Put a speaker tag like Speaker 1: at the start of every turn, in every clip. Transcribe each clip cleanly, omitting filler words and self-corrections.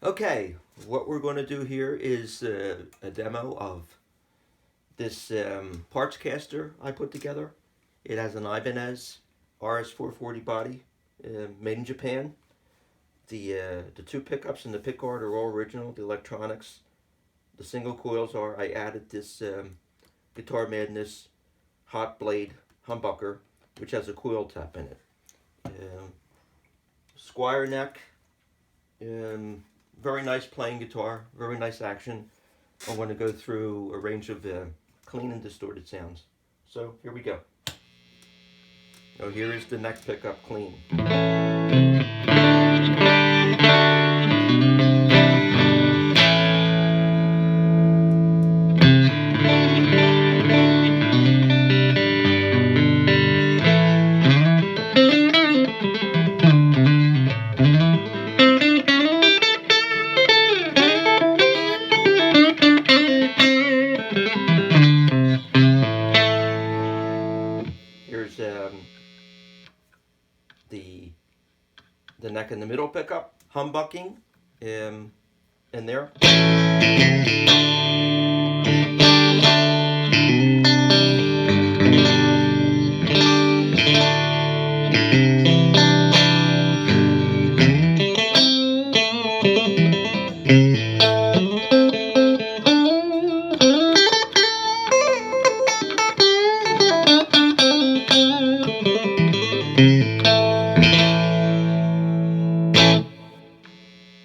Speaker 1: Okay, what we're going to do here is a demo of this Partscaster I put together. It has an Ibanez RS440 body, made in Japan. The two pickups and the pickguard are all original. The electronics, the single coils are. I added this Guitar Madness hot blade humbucker, which has a coil tap in it. Squier neck. Very nice playing guitar, very nice action. I want to go through a range of clean and distorted sounds. So here we go. Now here is the neck pickup clean. Here's the neck and the middle pickup humbucking in there.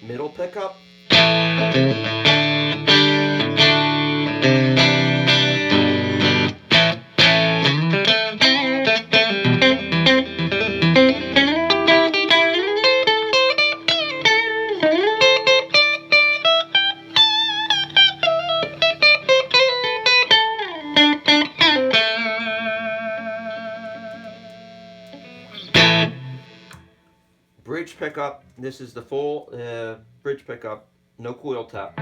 Speaker 1: Middle pickup. Bridge pickup. This is the full bridge pickup, no coil tap.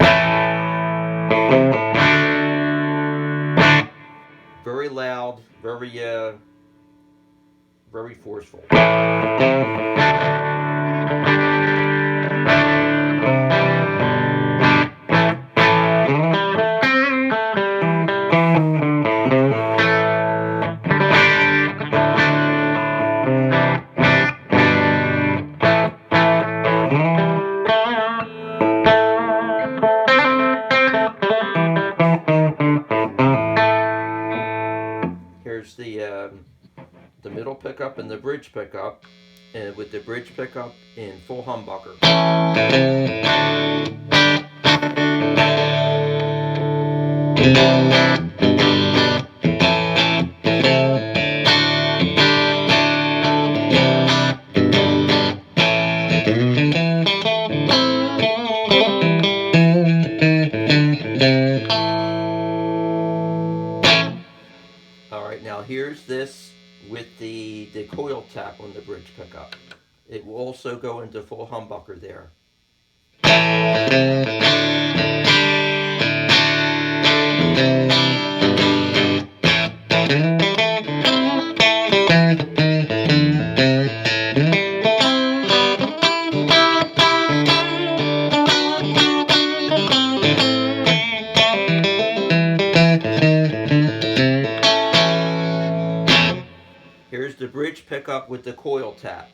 Speaker 1: Very loud, very forceful. Here's the middle pickup and the bridge pickup, and with the bridge pickup in full humbucker. Alright, now here's this with the coil tap on the bridge pickup. It will also go into full humbucker there. Here's the bridge pickup with the coil tap.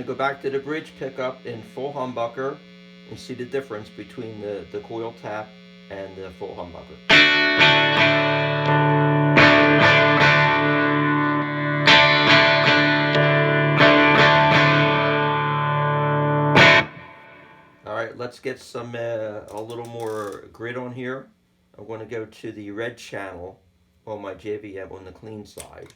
Speaker 1: Go back to the bridge pickup in full humbucker and see the difference between the coil tap and the full humbucker. Alright, let's get some a little more grit on here. I'm going to go to the red channel on my JVM on the clean side.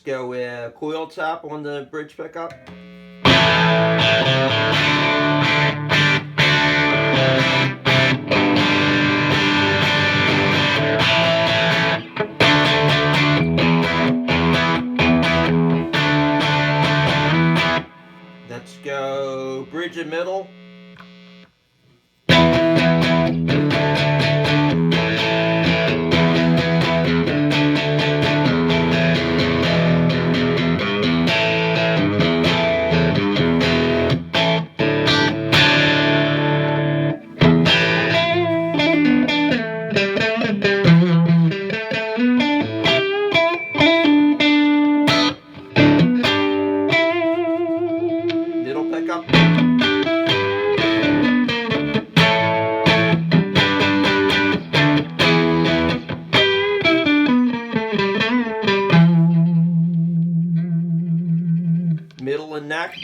Speaker 1: go coil tap on the bridge pickup. Let's go bridge and middle. Middle pickup. Middle and neck.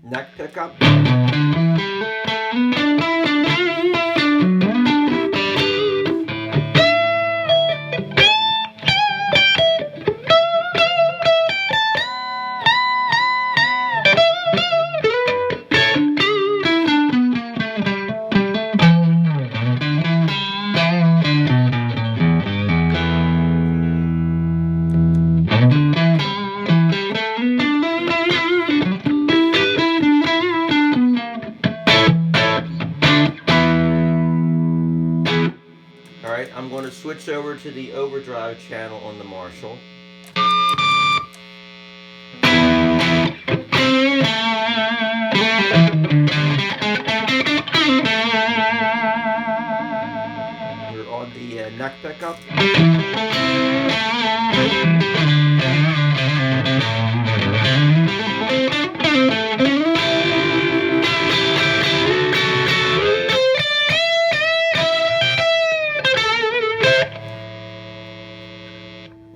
Speaker 1: Neck pickup. Alright, I'm going to switch over to the overdrive channel on the Marshall. We're on the neck pickup.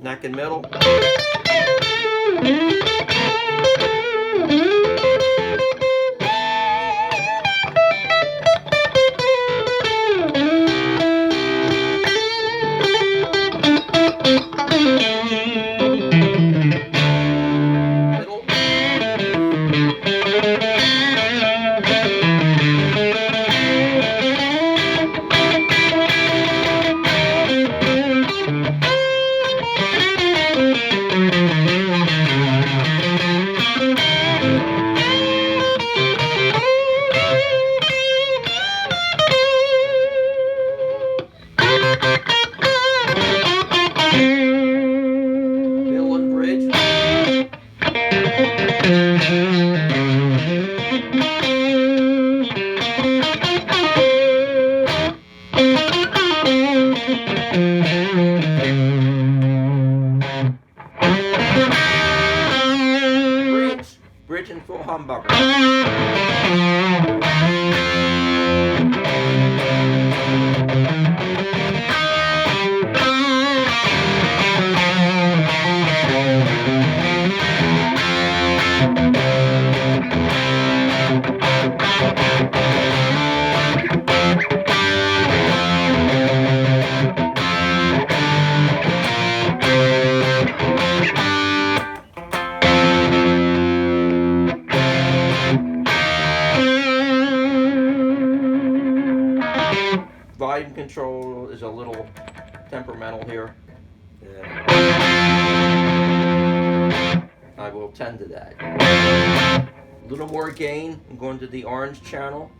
Speaker 1: Neck and middle. Bridge and full humbucker. Volume control is a little temperamental here. I will tend to that. A little more gain. I'm going to the orange channel.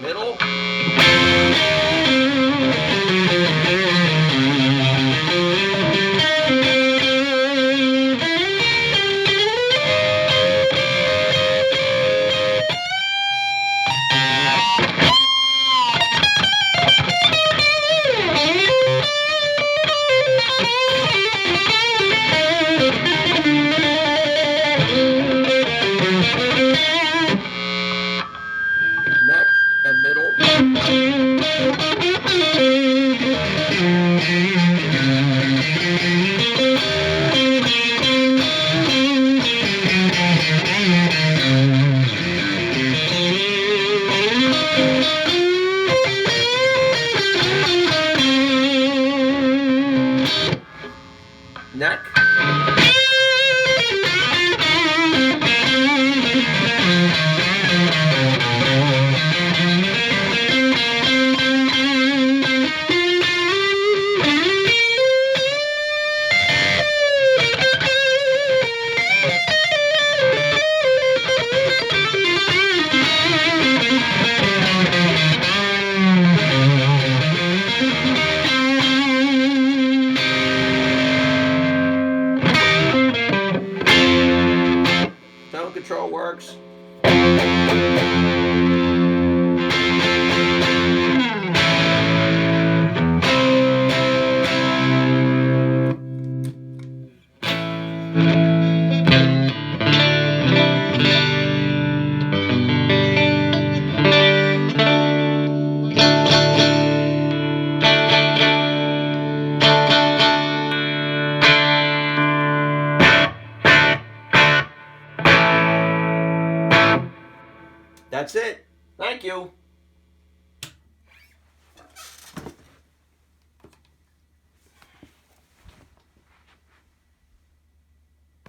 Speaker 1: Middle. Neck and middle. Neck. Tone control works. That's it. Thank you.